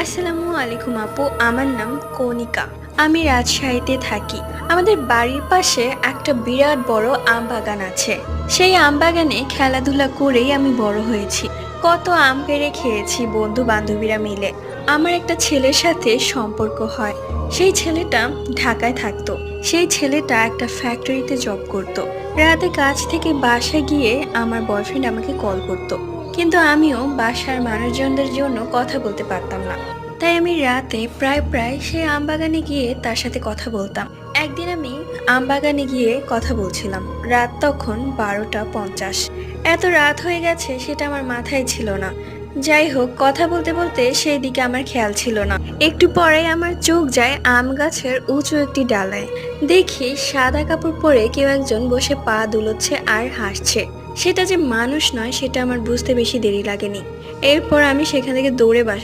আসসালামু আলাইকুম আপু, আমার নাম কণিকা। আমি রাজশাহীতে থাকি। আমাদের বাড়ির পাশে একটা বিরাট বড় আম বাগান আছে। সেই আম বাগানে খেলাধুলা করেই আমি বড় হয়েছি। কত আম পেড়ে খেয়েছি বন্ধু বান্ধবীরা মিলে। আমার একটা ছেলের সাথে সম্পর্ক হয়। সেই ছেলেটা ঢাকায় থাকতো। সেই ছেলেটা একটা ফ্যাক্টরিতে জব করত। রাতে কাজ থেকে বাসায় গিয়ে আমার বয়ফ্রেন্ড আমাকে কল করতো, কিন্তু আমিও বাসার মানুষজনদের জন্য কথা বলতে পারতাম না। তাই আমি রাতে প্রায় প্রায় সেই আমবাগানে গিয়ে তার সাথে কথা বলতাম। একদিন আমি আমবাগানে গিয়ে কথা বলছিলাম। রাত তখন 12টা 50। এত রাত হয়ে গেছে সেটা আমার মাথায় ছিল না। যাই হোক, কথা বলতে বলতে সেই দিকে আমার খেয়াল ছিল না। একটু পরে আমার চোখ যায় আম গাছের উঁচু একটি ডালায়। দেখি সাদা কাপড় পরে কেউ একজন বসে পা দুলোচ্ছে আর হাসছে। সেটা যে মানুষ নয় সেটা আমার বুঝতে বেশি দেরি লাগেনি। এরপর আমি সেখান থেকে দৌড়ে বাসা